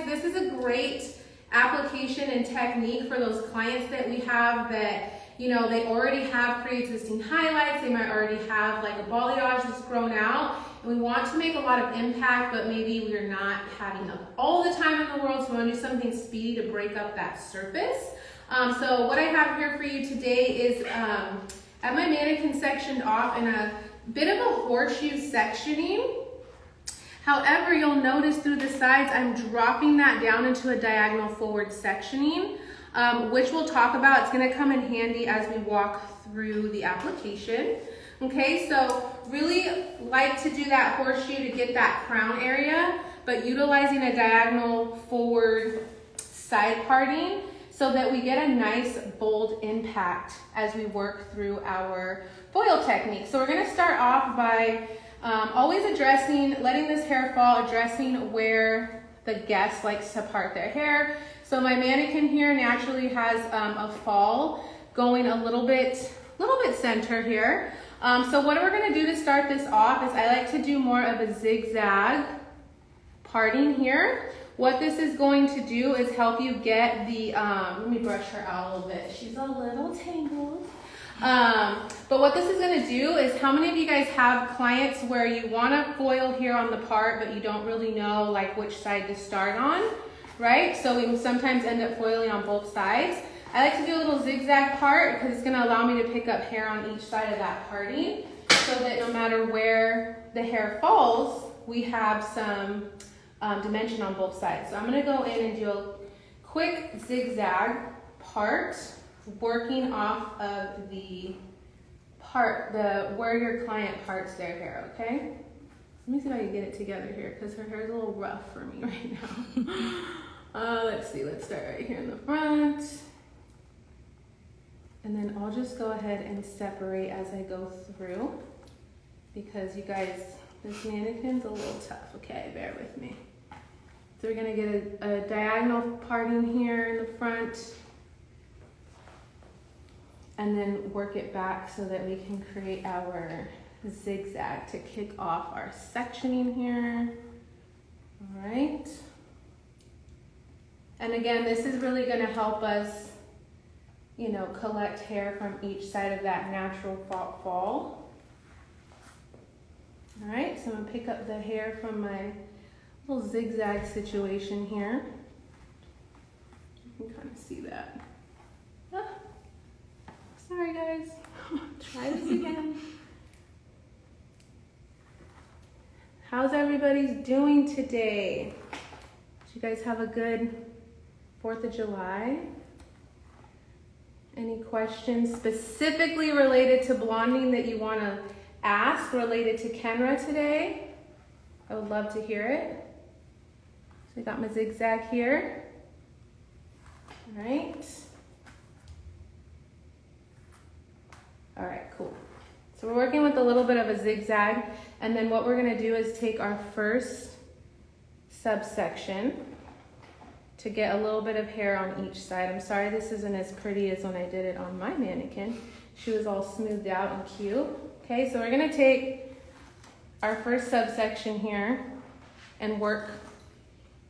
this is a great application and technique for those clients that we have that, you know, they already have pre-existing highlights. They might already have like a balayage that's grown out, and we want to make a lot of impact, but maybe we're not having all the time in the world, so we want to do something speedy to break up that surface. So what I have here for you today is at my mannequin sectioned off in a bit of a horseshoe sectioning. However, you'll notice through the sides, I'm dropping that down into a diagonal forward sectioning, which we'll talk about. It's gonna come in handy as we walk through the application. Okay, so really like to do that horseshoe to get that crown area, but utilizing a diagonal forward side parting so that we get a nice bold impact as we work through our foil technique. So we're gonna start off by always addressing, letting this hair fall, addressing where the guest likes to part their hair. So my mannequin here naturally has a fall going a little bit center here. So what we're gonna do to start this off is I like to do more of a zigzag parting here. What this is going to do is help you get the, let me brush her out a little bit. She's a little tangled. But what this is gonna do is, how many of you guys have clients where you wanna foil here on the part, but you don't really know like which side to start on, right? So we sometimes end up foiling on both sides. I like to do a little zigzag part because it's gonna allow me to pick up hair on each side of that parting so that no matter where the hair falls, we have some dimension on both sides. So I'm gonna go in and do a quick zigzag part, working off of the part, where your client parts their hair, okay? Let me see if I can get it together here because her hair is a little rough for me right now. Let's see, let's start right here in the front. And then I'll just go ahead and separate as I go through because you guys, this mannequin's a little tough, okay? Bear with me. So we're gonna get a diagonal parting here in the front and then work it back so that we can create our zigzag to kick off our sectioning here. All right. And again, this is really gonna help us, you know, collect hair from each side of that natural fall. All right, so I'm gonna pick up the hair from my little zigzag situation here. You can kind of see that. Ah, sorry guys, try this again. How's everybody doing today? Did you guys have a good 4th of July? Any questions specifically related to blonding that you want to ask related to Kenra today? I would love to hear it. So I got my zigzag here. All right. All right, cool. So we're working with a little bit of a zigzag, and then what we're gonna do is take our first subsection to get a little bit of hair on each side. I'm sorry this isn't as pretty as when I did it on my mannequin. She was all smoothed out and cute. Okay, so we're gonna take our first subsection here and work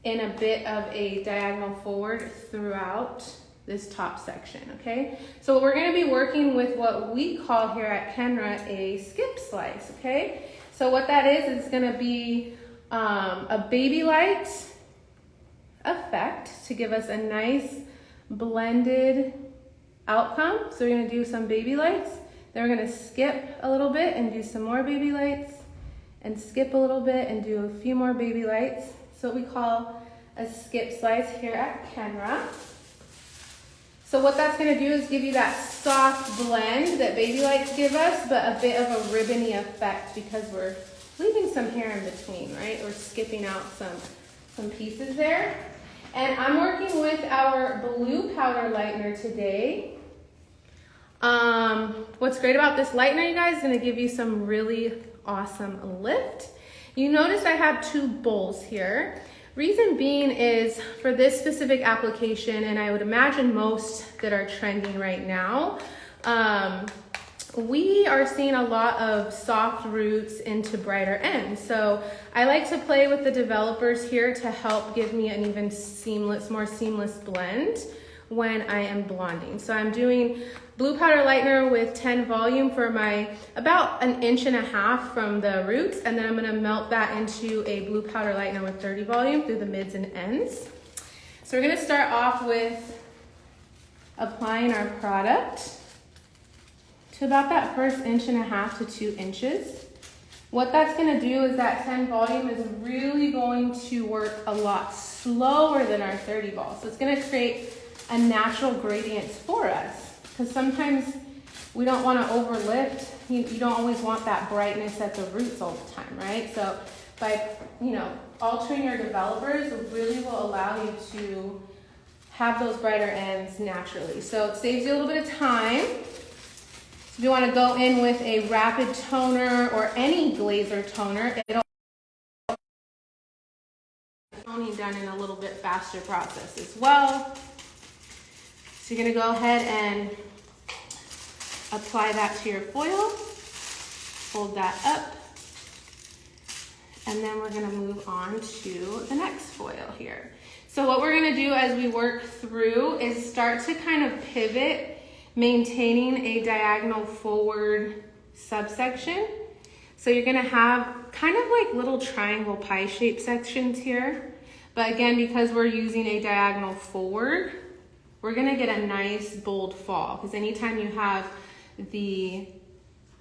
in a bit of a diagonal forward throughout this top section, okay? So we're gonna be working with what we call here at Kenra a skip slice, okay? So what that is, it's gonna be a baby light effect to give us a nice blended outcome. So we're gonna do some baby lights, then we're gonna skip a little bit and do some more baby lights, and skip a little bit and do a few more baby lights. So what we call a skip slice here at Kenra. So what that's gonna do is give you that soft blend that baby lights give us, but a bit of a ribbony effect because we're leaving some hair in between, right? We're skipping out some pieces there. And I'm working with our blue powder lightener today. What's great about this lightener, you guys, is gonna give you some really awesome lift. You notice I have 2 bowls here. Reason being is for this specific application, and I would imagine most that are trending right now, we are seeing a lot of soft roots into brighter ends. So I like to play with the developers here to help give me an even more seamless blend when I am blonding. So I'm doing blue powder lightener with 10 volume for my about 1.5 inches from the roots, and then I'm gonna melt that into a blue powder lightener with 30 volume through the mids and ends. So we're gonna start off with applying our product to about that first 1.5 to 2 inches. What that's gonna do is that 10 volume is really going to work a lot slower than our 30 vol. So it's gonna create a natural gradient for us, because sometimes we don't wanna overlift. You don't always want that brightness at the roots all the time, right? So by altering your developers really will allow you to have those brighter ends naturally. So it saves you a little bit of time. If you want to go in with a rapid toner or any glazer toner, it'll be done in a little bit faster process as well. So you're going to go ahead and apply that to your foil, fold that up, and then we're going to move on to the next foil here. So what we're going to do as we work through is start to kind of pivot, maintaining a diagonal forward subsection. So you're gonna have kind of like little triangle pie shaped sections here. But again, because we're using a diagonal forward, we're gonna get a nice bold fall, because anytime you have the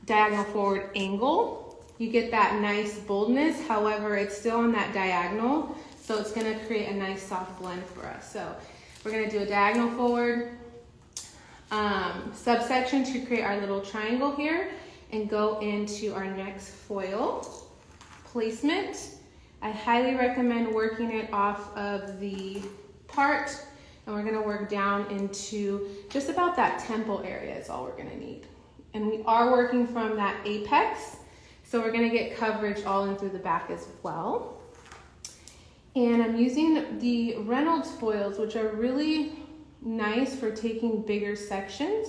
diagonal forward angle, you get that nice boldness. However, it's still on that diagonal, so it's gonna create a nice soft blend for us. So we're gonna do a diagonal forward subsection to create our little triangle here and go into our next foil placement. I highly recommend working it off of the part, and we're gonna work down into just about that temple area is all we're gonna need. And we are working from that apex, so we're gonna get coverage all in through the back as well. And I'm using the Reynolds foils, which are really nice for taking bigger sections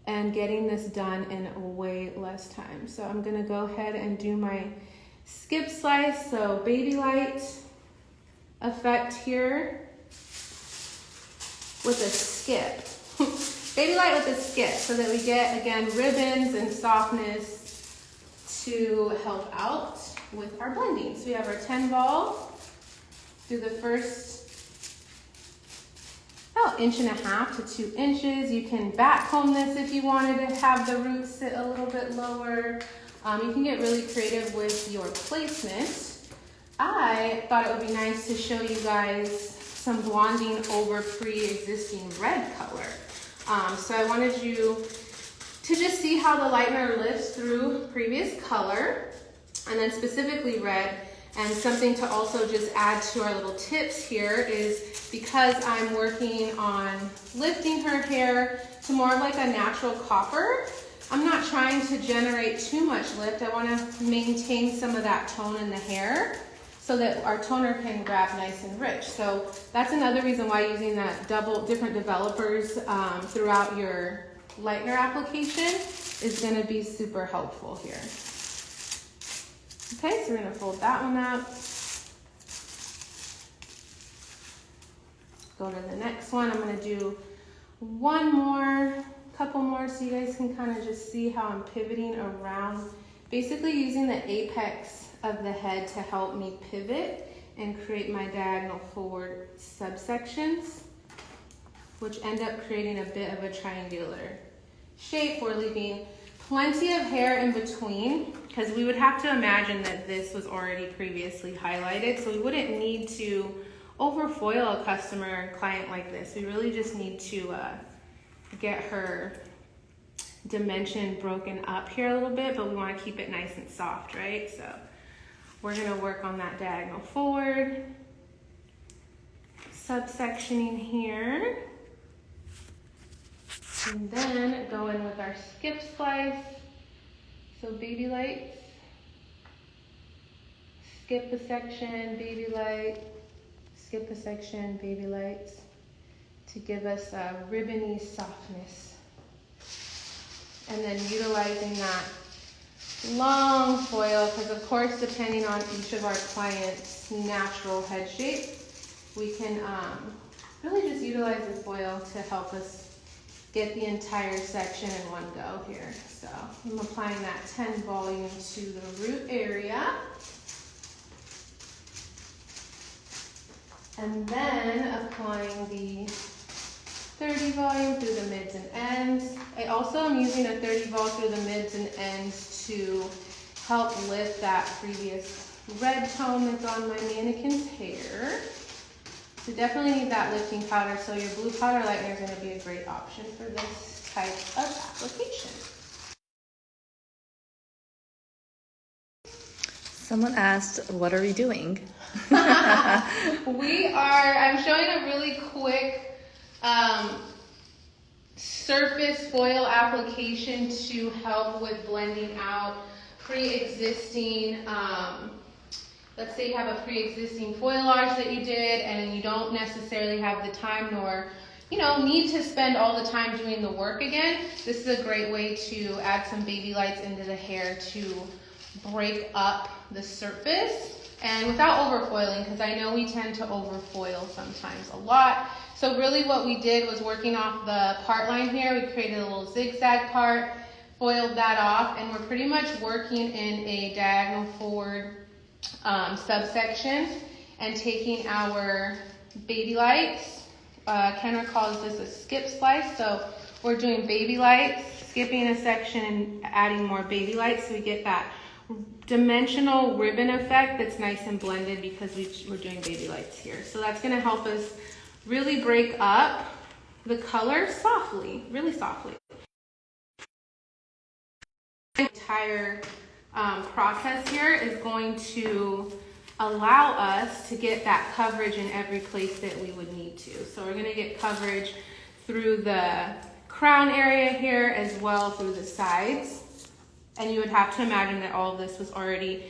and getting this done in way less time. So I'm gonna go ahead and do my skip slice, so baby light effect here with a skip. Baby light with a skip, so that we get, again, ribbons and softness to help out with our blending. So we have our 10 vol through the first about 1.5 to 2 inches. You can back comb this if you wanted to have the roots sit a little bit lower. You can get really creative with your placement. I thought it would be nice to show you guys some blonding over pre-existing red color. So I wanted you to just see how the lightener lifts through previous color, and then specifically red. And something to also just add to our little tips here is, because I'm working on lifting her hair to more of like a natural copper, I'm not trying to generate too much lift. I want to maintain some of that tone in the hair so that our toner can grab nice and rich. So that's another reason why using that different developers throughout your lightener application is going to be super helpful here. Okay, so we're gonna fold that one up. Go to the next one. I'm gonna do couple more, so you guys can kind of just see how I'm pivoting around, basically using the apex of the head to help me pivot and create my diagonal forward subsections, which end up creating a bit of a triangular shape. We're leaving plenty of hair in between, because we would have to imagine that this was already previously highlighted, so we wouldn't need to overfoil a customer or client like this. We really just need to get her dimension broken up here a little bit, but we want to keep it nice and soft, right? So we're going to work on that diagonal forward subsectioning here, and then go in with our skip slice. So baby lights, skip a section, baby light, skip a section, baby lights, to give us a ribbony softness. and then utilizing that long foil, because of course, depending on each of our clients' natural head shape, we can really just utilize the foil to help us get the entire section in one go here. So I'm applying that 10 volume to the root area. And then applying the 30 volume through the mids and ends. I also am using a 30 vol through the mids and ends to help lift that previous red tone that's on my mannequin's hair. So definitely need that lifting powder, so your blue powder lightener is going to be a great option for this type of application. Someone asked, what are we doing? I'm showing a really quick surface foil application to help with blending out pre-existing, let's say you have a pre-existing foilage that you did and you don't necessarily have the time nor need to spend all the time doing the work again. This is a great way to add some baby lights into the hair to break up the surface and without overfoiling, because I know we tend to overfoil sometimes a lot. So really what we did was working off the part line here. We created a little zigzag part, foiled that off, and we're pretty much working in a diagonal forward subsection and taking our baby lights. Kenra calls this a skip slice. So we're doing baby lights, skipping a section and adding more baby lights so we get that dimensional ribbon effect that's nice and blended because we're doing baby lights here. So that's going to help us really break up the color softly, really softly. The entire process here is going to allow us to get that coverage in every place that we would need to. So we're going to get coverage through the crown area here as well through the sides. And you would have to imagine that all of this was already,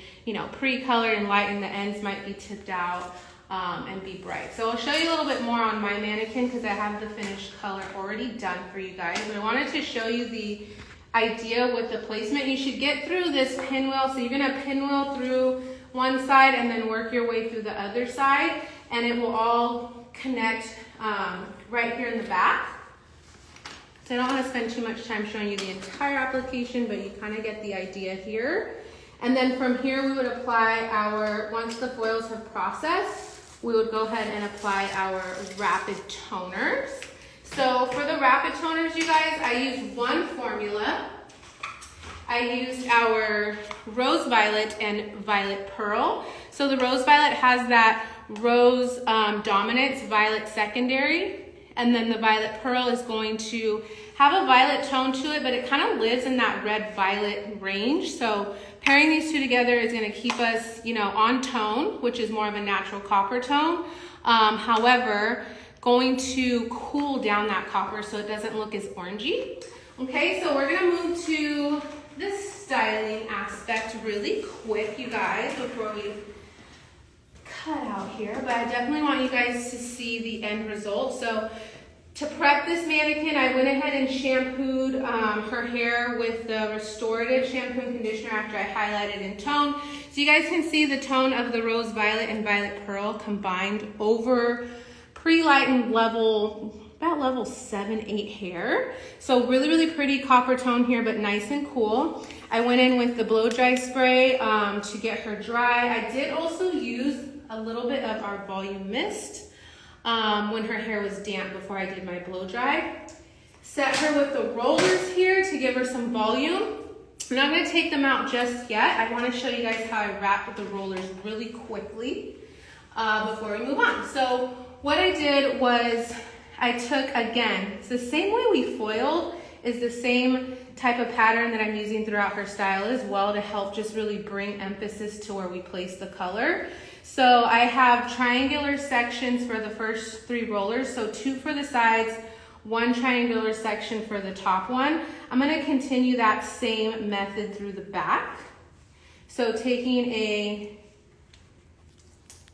pre-colored and light, and the ends might be tipped out and be bright. So I'll show you a little bit more on my mannequin because I have the finished color already done for you guys. But I wanted to show you the idea with the placement. You should get through this pinwheel. So you're going to pinwheel through one side and then work your way through the other side, and it will all connect right here in the back. So I don't want to spend too much time showing you the entire application, but you kind of get the idea here. And then from here, we would apply once the foils have processed, we would go ahead and apply our rapid toners. So for the rapid toners, you guys, I used one formula. I used our Rose Violet and Violet Pearl. So the Rose Violet has that rose dominance, violet secondary. And then the Violet Pearl is going to have a violet tone to it, but it kind of lives in that red-violet range. So pairing these two together is going to keep us, on tone, which is more of a natural copper tone. However, going to cool down that copper so it doesn't look as orangey. Okay, so we're going to move to this styling aspect really quick, you guys, before we cut out here, but I definitely want you guys to see the end result. So to prep this mannequin, I went ahead and shampooed her hair with the restorative shampoo and conditioner after I highlighted in tone. So you guys can see the tone of the Rose Violet and Violet Pearl combined over pre-lightened about level 7, 8 hair. So really, really pretty copper tone here, but nice and cool. I went in with the blow dry spray to get her dry. I did also use a little bit of our volume mist when her hair was damp before I did my blow dry. Set her with the rollers here to give her some volume. I'm not going to take them out just yet. I want to show you guys how I wrap with the rollers really quickly before we move on. So what I did was I took, again, it's the same way we foiled, is the same type of pattern that I'm using throughout her style as well to help just really bring emphasis to where we place the color. So I have triangular sections for the first 3 rollers, so 2 for the sides, 1 triangular section for the top one. I'm going to continue that same method through the back. So taking a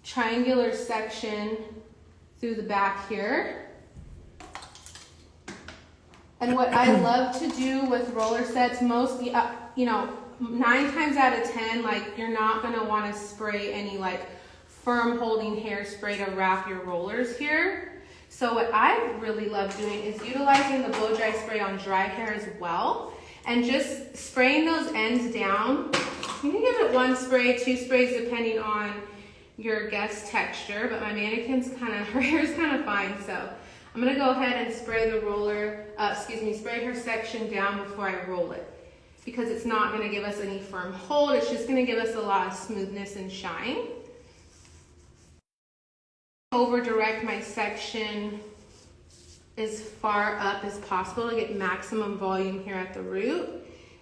triangular section through the back here. And what I love to do with roller sets, mostly, 9 times out of 10, like you're not gonna wanna spray any like firm holding hairspray to wrap your rollers here. So what I really love doing is utilizing the blow dry spray on dry hair as well, and just spraying those ends down. You can give it 1 spray, 2 sprays, depending on your guest's texture, but my mannequin's her hair's kind of fine, so I'm gonna go ahead and spray the roller, spray her section down before I roll it, because it's not gonna give us any firm hold, it's just gonna give us a lot of smoothness and shine. Over direct my section as far up as possible to get maximum volume here at the root,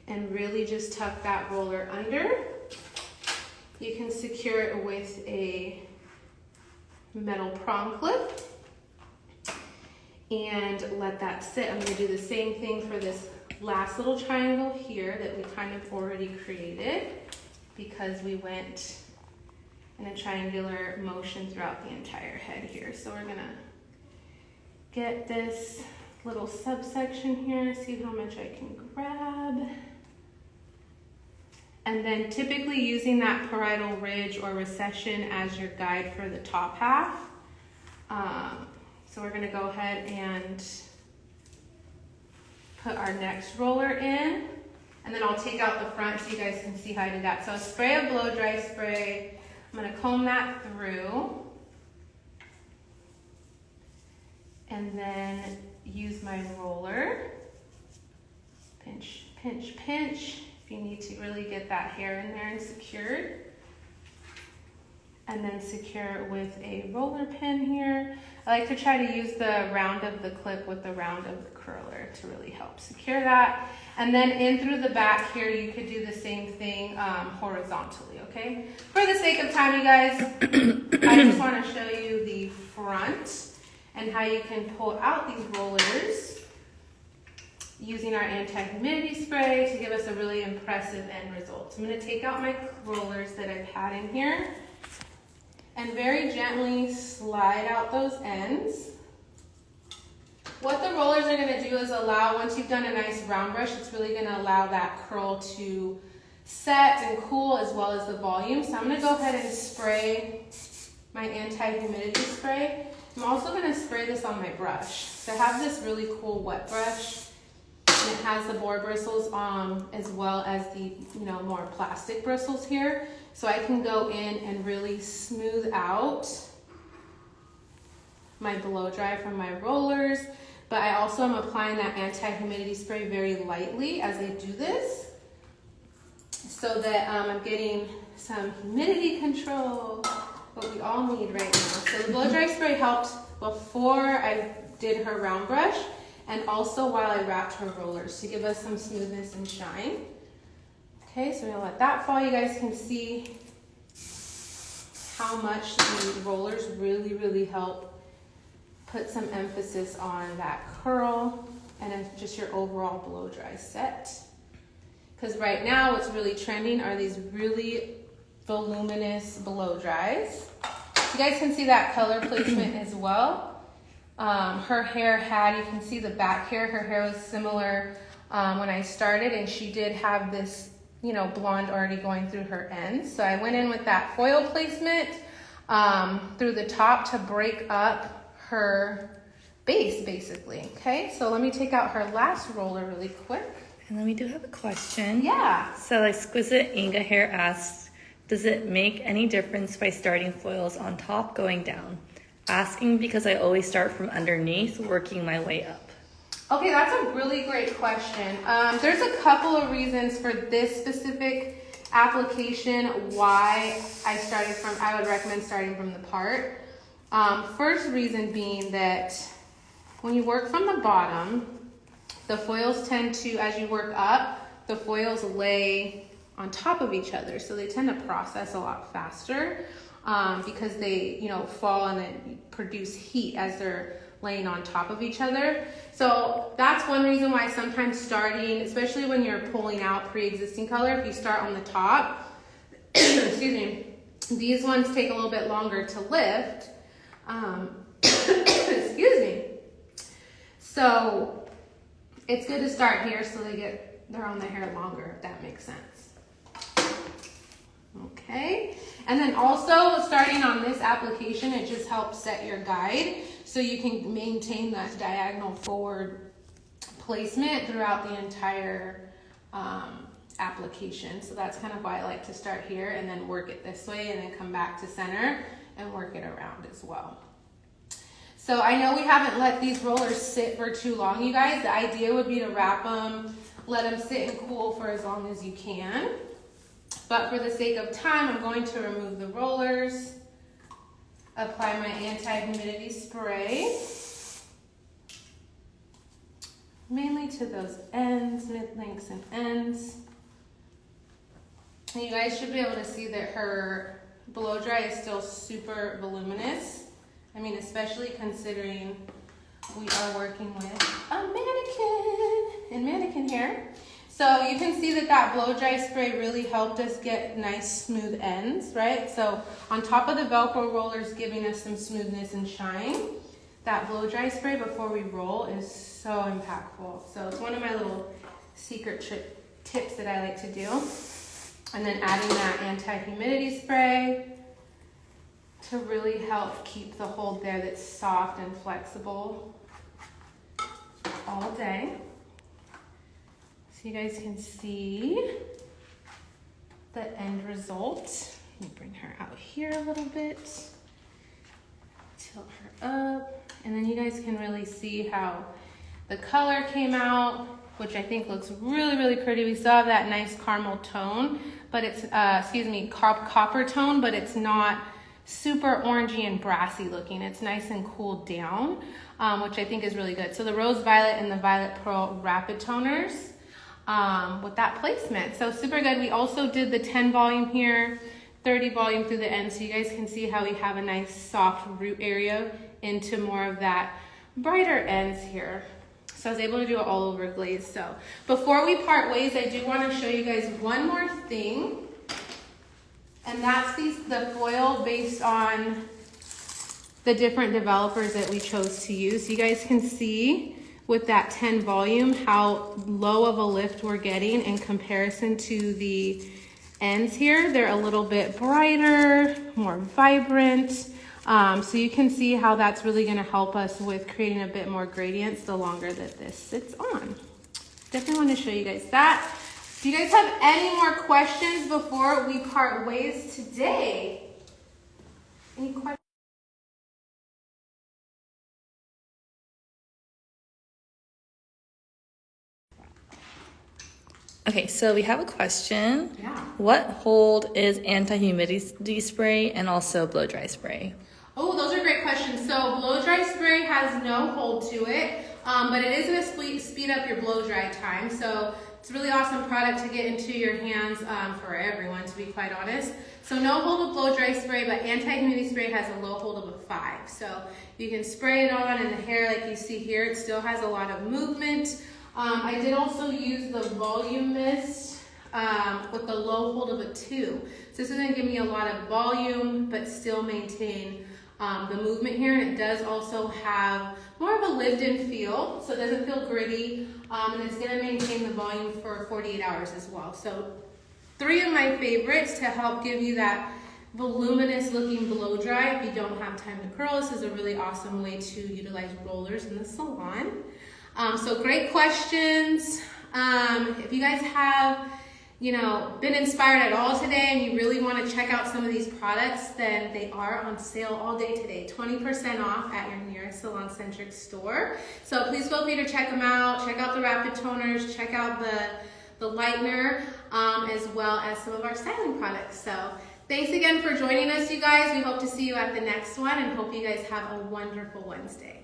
and really just tuck that roller under. You can secure it with a metal prong clip and let that sit. I'm going to do the same thing for this last little triangle here that we kind of already created, because we went in a triangular motion throughout the entire head here. So we're going to get this little subsection here, see how much I can grab. And then typically using that parietal ridge or recession as your guide for the top half. So we're gonna go ahead and put our next roller in, and then I'll take out the front so you guys can see how I did that. So a spray of blow dry spray, I'm gonna comb that through, and then use my roller, pinch, pinch, pinch, if you need to really get that hair in there and secured. And then secure it with a roller pin here. I like to try to use the round of the clip with the round of the curler to really help secure that. And then in through the back here, you could do the same thing horizontally, okay? For the sake of time, you guys, I just want to show you the front and how you can pull out these rollers using our anti-humidity spray to give us a really impressive end result. So I'm going to take out my rollers that I've had in here and very gently slide out those ends. What the rollers are going to do is allow, once you've done a nice round brush, it's really going to allow that curl to set and cool, as well as the volume. So I'm going to go ahead and spray my anti-humidity spray. I'm also going to spray this on my brush. So I have this really cool wet brush, and it has the boar bristles as well as the more plastic bristles here. So I can go in and really smooth out my blow dry from my rollers, but I also am applying that anti-humidity spray very lightly as I do this, so that I'm getting some humidity control, what we all need right now. So the blow dry spray helped before I did her round brush, and also while I wrapped her rollers to give us some smoothness and shine. Okay, so we're gonna let that fall. You guys can see how much the rollers really, really help put some emphasis on that curl and then just your overall blow dry set. Because right now what's really trending are these really voluminous blow dries. You guys can see that color placement as well. Her hair had, you can see the back hair, her hair was similar when I started, and she did have this, blonde already going through her ends. So I went in with that foil placement through the top to break up her base, basically. Okay, so let me take out her last roller really quick. And then we do have a question. Yeah. So Exquisite Inga Hair asks, does it make any difference by starting foils on top going down? Asking because I always start from underneath, working my way up. Okay, that's a really great question. There's a couple of reasons for this specific application why I would recommend starting from the part. First reason being that when you work from the bottom, the foils tend to, as you work up, the foils lay on top of each other. So they tend to process a lot faster because they, fall and then produce heat as they're laying on top of each other. So that's one reason why sometimes starting, especially when you're pulling out pre-existing color, if you start on the top, excuse me, these ones take a little bit longer to lift. Excuse me. So it's good to start here so they're on the hair longer, if that makes sense. Okay, and then also starting on this application, it just helps set your guide so you can maintain that diagonal forward placement throughout the entire application. So that's kind of why I like to start here and then work it this way and then come back to center and work it around as well. So I know we haven't let these rollers sit for too long, you guys. The idea would be to wrap them, let them sit and cool for as long as you can. But for the sake of time, I'm going to remove the rollers, apply my anti-humidity spray, mainly to those ends, mid-lengths and ends. And you guys should be able to see that her blow dry is still super voluminous. I mean, especially considering we are working with a mannequin and mannequin hair. So you can see that blow dry spray really helped us get nice smooth ends, right? So on top of the Velcro rollers giving us some smoothness and shine, that blow dry spray before we roll is so impactful. So it's one of my little secret tips that I like to do. And then adding that anti-humidity spray to really help keep the hold there that's soft and flexible all day. So you guys can see the end result. Let me bring her out here a little bit. Tilt her up. And then you guys can really see how the color came out, which I think looks really, really pretty. We still have that nice caramel tone, but it's, copper tone, but it's not super orangey and brassy looking. It's nice and cooled down, which I think is really good. So the Rose Violet and the Violet Pearl Rapid Toners with that placement. So super good. We also did the 10 volume here, 30 volume through the end. So you guys can see how we have a nice soft root area into more of that brighter ends here. So I was able to do it all over glaze. So before we part ways, I do want to show you guys one more thing. And that's the foil based on the different developers that we chose to use. You guys can see with that 10 volume how low of a lift we're getting in comparison to the ends here. They're a little bit brighter, more vibrant. So you can see how that's really going to help us with creating a bit more gradients the longer that this sits on. Definitely want to show you guys that. Do you guys have any more questions before we part ways today? Any questions? Okay, so we have a question. Yeah. What hold is anti-humidity spray and also blow dry spray? Oh, those are great questions. So blow dry spray has no hold to it, but it is going to speed up your blow dry time. So it's a really awesome product to get into your hands for everyone, to be quite honest. So no hold with blow dry spray, but anti-humidity spray has a low hold of a 5. So you can spray it on in the hair like you see here. It still has a lot of movement. I did also use the volume mist with the low hold of a 2. So this is going to give me a lot of volume, but still maintain the movement here. And it does also have more of a lived-in feel, so it doesn't feel gritty, and it's going to maintain the volume for 48 hours as well. So 3 of my favorites to help give you that voluminous looking blow dry if you don't have time to curl. This is a really awesome way to utilize rollers in the salon. So great questions. If you guys have been inspired at all today and you really want to check out some of these products, then they are on sale all day today. 20% off at your nearest salon-centric store. So please feel free to check them out. Check out the Rapid Toners. Check out the lightener, as well as some of our styling products. So thanks again for joining us, you guys. We hope to see you at the next one and hope you guys have a wonderful Wednesday.